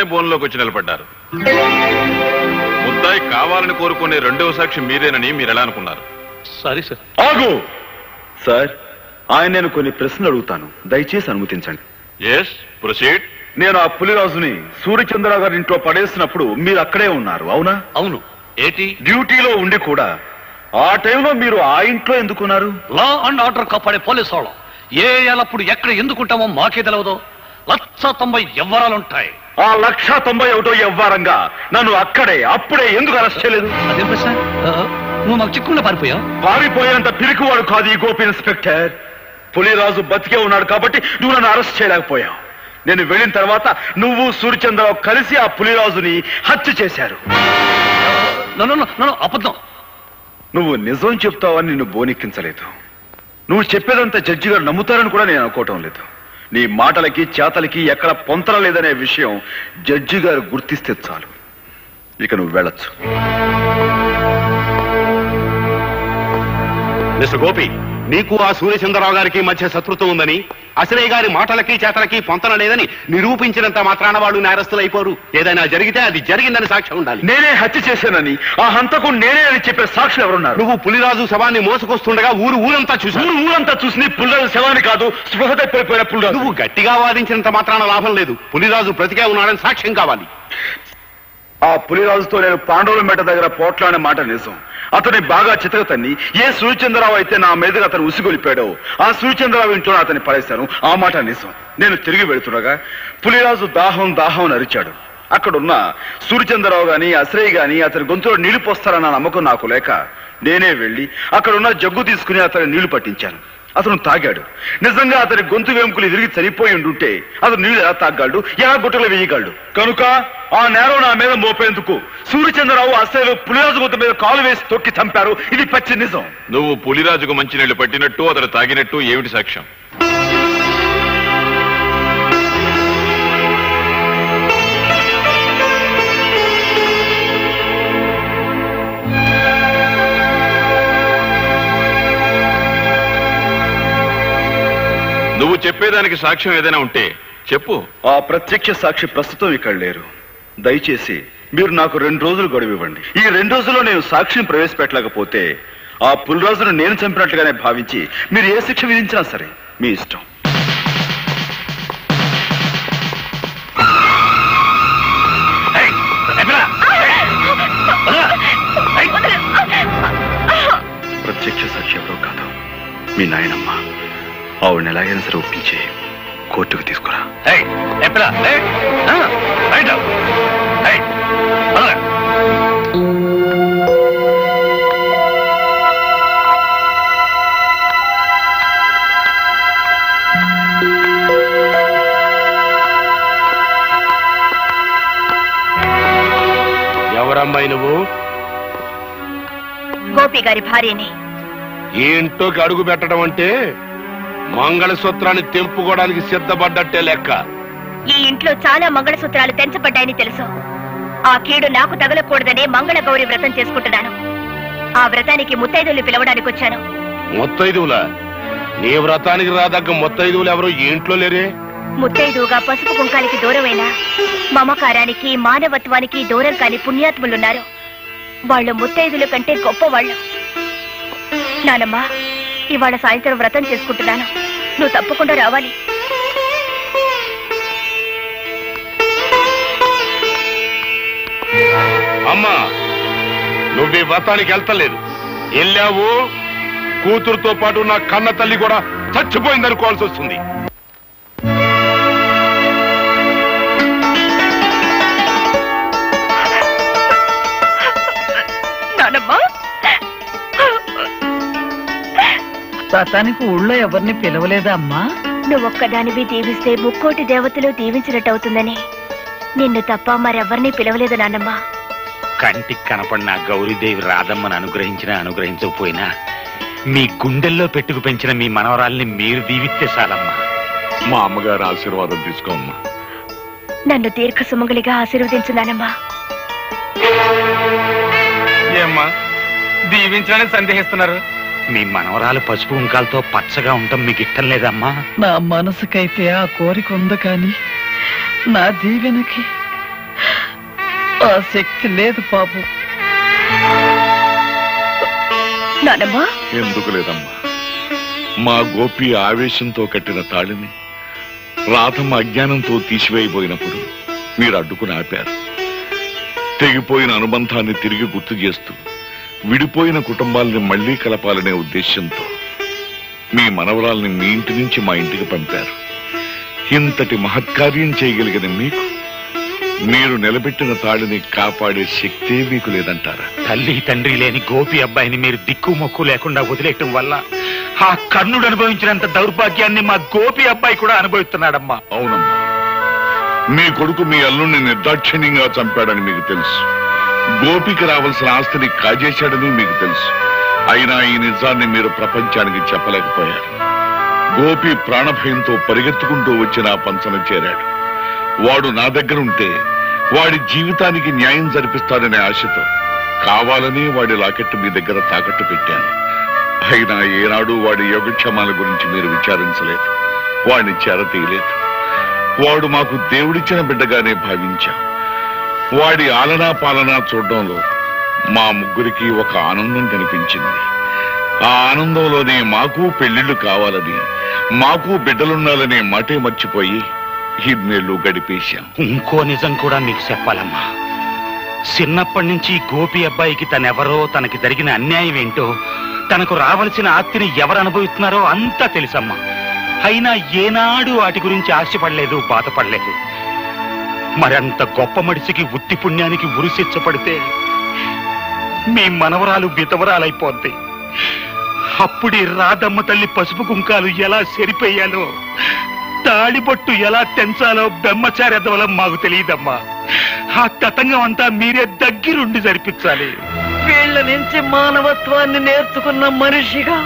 అనగానే బోన్లోకి వచ్చి నిలబడ్డారు. ముద్దాయి కావాలని కోరుకునే రెండవ సాక్షి మీరేనని మీరు ఎలా అనుకున్నారు? Sorry sir. ఆగు సార్, ఆయన నేను కొన్ని ప్రశ్నలు అడుగుతాను, దయచేసి అనుమతించండి. Yes proceed. నేను ఆ పులిరాజుని సూర్యచంద్రరావు గారి ఇంట్లో పడేసినప్పుడు మీరు అక్కడే ఉన్నారు, అవునా? అవును. ఏంటి? డ్యూటీలో ఉండి కూడా ఆ టైంలో మీరు ఆ ఇంట్లో ఎందుకున్నారు? లా అండ్ ఆర్డర్ కాపాడే పోలీసు వాళ్ళం ఏ ఎల్లప్పుడు ఎక్కడ ఎందుకుంటామో మాకే తెలియదు. 190 ఎవ్వరాలుంటాయి. ఆ 191 ఎవ్వారంగా నన్ను అక్కడే అప్పుడే ఎందుకు అరెస్ట్ చేయలేదు? అదేం ప్రశ్న? నువ్వు మాకు చిక్కుకుండా పారిపోయావు. పారిపోయేంత పిరికివాడు కాదు ఈ గోపి ఇన్స్పెక్టర్. పులిరాజు బతికే ఉన్నాడు కాబట్టి నువ్వు నన్ను అరెస్ట్ చేయలేకపోయావు. నేను వెళ్ళిన తర్వాత నువ్వు సూర్యచంద్రరావు కలిసి ఆ పులిరాజుని హత్య చేశారు. అబద్ధం. నువ్వు నిజం చెప్తావని నిన్ను బోనెక్కించలేదు. నువ్వు చెప్పేదంతా జడ్జి గారు నమ్ముతారని కూడా నేను అనుకోవటం లేదు. నీ మాటలకి చేతలకి ఎక్కడ పొంతన లేదనే విషయం జడ్జి గారు గుర్తిస్తే చాలు. ఇక నువ్వు వెళ్ళొచ్చు. మిస్టర్ గోపి, నీకు ఆ సూర్యచంద్రరావు గారికి మధ్య శత్రుత్వం ఉందని, అసలే గారి మాటలకి చేతలకి పొంతన లేదని నిరూపించినంత మాత్రాన వాళ్ళు నేరస్తులు అయిపోరు. ఏదైనా జరిగితే అది జరిగిందని సాక్ష్యం ఉండాలి. నేనే హత్య చేశానని, ఆ హంతకుడు నేనే అని చెప్పే సాక్షులు ఎవరున్నారు? నువ్వు పులిరాజు శవాన్ని మోసుకొస్తుండగా ఊరంతా చూసి పులిరాజు శవాన్ని కాదు, స్పృహ తప్పిపోయిన పులిరాజు. నువ్వు గట్టిగా వాదించినంత మాత్రాన లాభం లేదు. పులిరాజు బ్రతికే ఉన్నాడని సాక్ష్యం కావాలి. ఆ పులిరాజుతో నేను పాండవుల మెట దగ్గర పోట్లాడిన మాట నిజం. అతని బాగా చితకతన్ని ఏ సూర్యచంద్రరావు అయితే నా మీదుగా అతను ఉసిగొలిపాడో ఆ సూర్యచంద్రరావు ఇంట్లో అతన్ని పడేశాను. ఆ మాట నిజం. నేను తిరిగి వెళుతుండగా పులిరాజు దాహం అని అరిచాడు. అక్కడున్న సూర్యచంద్రరావు గాని అశ్రయ్ గాని అతని గొంతులో నీళ్లు పోస్తారన్న నమ్మకం నాకు లేక నేనే వెళ్లి అక్కడున్న జగ్గు తీసుకుని అతని నీళ్లు పట్టించాను. అతను తాగాడు. నిజంగా అతని గొంతు వెంకులు విరిగి చనిపోయి ఉండుంటే అతను నీళ్లు ఎలా తాగలడు, ఎలా గుట్టలు వేయగలడు? కనుక ఆ నేరం నా మీద మోపేందుకు సూర్యచంద్రరావు అసలు పులిరాజు గొంతు మీద కాలు వేసి తొక్కి చంపారు. ఇది పచ్చి నిజం. నువ్వు పులిరాజుకు మంచినీళ్లు పట్టినట్టు అతను తాగినట్టు ఏమిటి సాక్ష్యం? నువ్వు చెప్పేదానికి సాక్ష్యం ఏదైనా ఉంటే చెప్పు. ఆ ప్రత్యక్ష సాక్షి ప్రస్తుతం ఇక్కడ లేరు. దయచేసి మీరు నాకు 2 రోజులు గడువు ఇవ్వండి. ఈ 2 రోజుల్లో నేను సాక్షిని ప్రవేశపెట్టలేకపోతే ఆ పులిరాజును నేను చంపినట్లుగానే భావించి మీరు ఏ శిక్ష విధించినా సరే మీ ఇష్టం. ప్రత్యక్ష సాక్షి ఎవరో కాదు, మీ నాయనమ్మ. ఆవిడని ఎలాగైనా సరే ఒప్పించి కోర్టుకు తీసుకురా. ఎవరమ్మాయి నువ్వు? గోపి గారి భార్యని. ఈ ఇంట్లోకి అడుగు పెట్టడం అంటే మంగళసూత్రాన్ని తెంపుకోవడానికి సిద్ధపడ్డట్టే లెక్క. ఈ ఇంట్లో చాలా మంగళసూత్రాలు తెంచబడ్డాయని తెలుసు. ఆ కీడు నాకు తగలకూడదనే మంగళ గౌరి వ్రతం చేసుకుంటున్నాను. ఆ వ్రతానికి ముత్తైదువులు పిలవడానికి వచ్చాను. ముత్తైదువులా? నీ వ్రతానికి రాదగ్గ ముత్తైదువులు ఎవరు ఈ ఇంట్లో లేరే? ముత్తైదువుగా పసుపు కుంకానికి దూరమైన, మమకారానికి మానవత్వానికి దూరం కాని పుణ్యాత్ములున్నారు. వాళ్ళు ముత్తైదుల కంటే గొప్పవాళ్ళు. నానమ్మ, ఇవాళ సాయంత్రం వ్రతం చేసుకుంటున్నాను. నువ్వు తప్పకుండా రావాలి. అమ్మా, నువ్వు ఈ వ్రతానికి వెళ్తలేదు. వెళ్ళావు, కూతురుతో పాటు నా కన్న తల్లి కూడా చచ్చిపోయిందనుకోవాల్సి వస్తుంది. వ్రతానికి ఊళ్ళో ఎవరిని పిలవలేదా అమ్మా? నువ్వొక్కదానివి దీవిస్తే ముక్కోటి దేవతలు దీవించినట్టవుతుందని నిన్ను తప్ప మరెవరిని పిలవలేదు నాన్నమ్మా. కంటికి కనపడిన గౌరీదేవి రాధమ్మను అనుగ్రహించినా అనుగ్రహించకపోయినా మీ గుండెల్లో పెట్టుకు పెంచిన మీ మనవరాల్ని మీరు దీవిస్తే చాలమ్మా. మా అమ్మగారు ఆశీర్వాదం తీసుకోమ్మా. నన్ను దీర్ఘ సుమంగళిగా ఆశీర్వదించు నానమ్మా. ఏమ్మా దీవించాలని సందేహిస్తున్నారు? మీ మనవరాలు పసుపు కుంకాలతో పచ్చగా ఉండటం మీకు ఇష్టం లేదమ్మా? నా మనసుకైతే ఆ కోరిక ఉంది, కానీ నా దీవెనకి ఆ శక్తి లేదు పాపం. నానమ్మా ఎందుకు లేదమ్మా, మా గోపి ఆవేశంతో కట్టిన తాళిని రాధమ్మ అజ్ఞానంతో తీసివేయబోయినప్పుడు మీరు అడ్డుకుని ఆపారు. తెగిపోయిన అనుబంధాన్ని తిరిగి గుర్తు చేస్తూ విడిపోయిన కుటుంబాలని మళ్లీ కలపాలనే ఉద్దేశంతో మీ మనవరాల్ని మీ ఇంటి నుంచి మా ఇంటికి పంపారు. ఇంతటి మహత్కార్యం చేయగలిగిన మీకు మీరు నిలబెట్టిన తాళిని కాపాడే శక్తే మీకు లేదంటారా? తల్లి తండ్రి లేని గోపి అబ్బాయిని మీరు దిక్కు మొక్కు లేకుండా వదిలేయటం వల్ల ఆ కర్ణుడు అనుభవించినంత దౌర్భాగ్యాన్ని మా గోపి అబ్బాయి కూడా అనుభవిస్తున్నాడమ్మా. అవునమ్మా, మీ కొడుకు మీ అల్లుణ్ణి నిర్దాక్షిణ్యంగా చంపాడని మీకు తెలుసు. గోపికి రావాల్సిన ఆస్తిని కాజేశాడని మీకు తెలుసు. అయినా ఈ నిజాన్ని మీరు ప్రపంచానికి చెప్పలేకపోయారు. గోపి ప్రాణభయంతో పరిగెత్తుకుంటూ వచ్చి నా పంచన చేరాడు. వాడు నా దగ్గర ఉంటే వాడి జీవితానికి న్యాయం జరిపిస్తాడనే ఆశతో కావాలని వాడి లాకెట్టు మీ దగ్గర తాకట్టు పెట్టాను. అయినా ఏనాడు వాడి యోగక్షేమాల గురించి మీరు విచారించలేదు, వాడిని చేరతీయలేదు. వాడు మాకు దేవుడిచ్చిన బిడ్డగానే భావించాం. వాడి ఆలనా పాలనా చూడడంలో మా ముగ్గురికి ఒక ఆనందం కనిపించింది. ఆ ఆనందంలోనే మాకు పెళ్లిళ్లు కావాలని, మాకు బిడ్డలుండాలనే మాటే మర్చిపోయి ఇన్నేళ్లు గడిపేశాం. ఇంకో నిజం కూడా మీకు చెప్పాలమ్మా. చిన్నప్పటి నుంచి గోపి అబ్బాయికి తనెవరో, తనకి జరిగిన అన్యాయం ఏంటో, తనకు రావలసిన ఆస్తిని ఎవరు అనుభవిస్తున్నారో అంతా తెలుసమ్మా. అయినా ఏనాడు వాటి గురించి ఆశపడలేదు, బాధపడలేదు. మరంత గొప్ప మడిసికి ఉత్తి పుణ్యానికి ఉరిశిచ్చపడితే మీ మనవరాలు విధవరాలైపోద్ది. అప్పుడే రాధమ్మ తల్లి పసుపు కుంకాలు ఎలా సెరిపోయాలో, తాళిబొట్టు ఎలా తెంచాలో బ్రహ్మచార్యత్వం మాకు తెలియదమ్మా. ఆ తతంగం అంతా మీరే దగ్గరుండి జరిపించాలి. వీళ్ళ నుంచి మానవత్వాన్ని నేర్చుకున్న మనిషిగా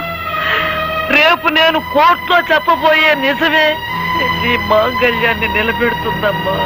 రేపు నేను కోర్టులో చెప్పబోయే నిజమే ఈ మాంగళ్యాన్ని నిలబెడుతుందమ్మా.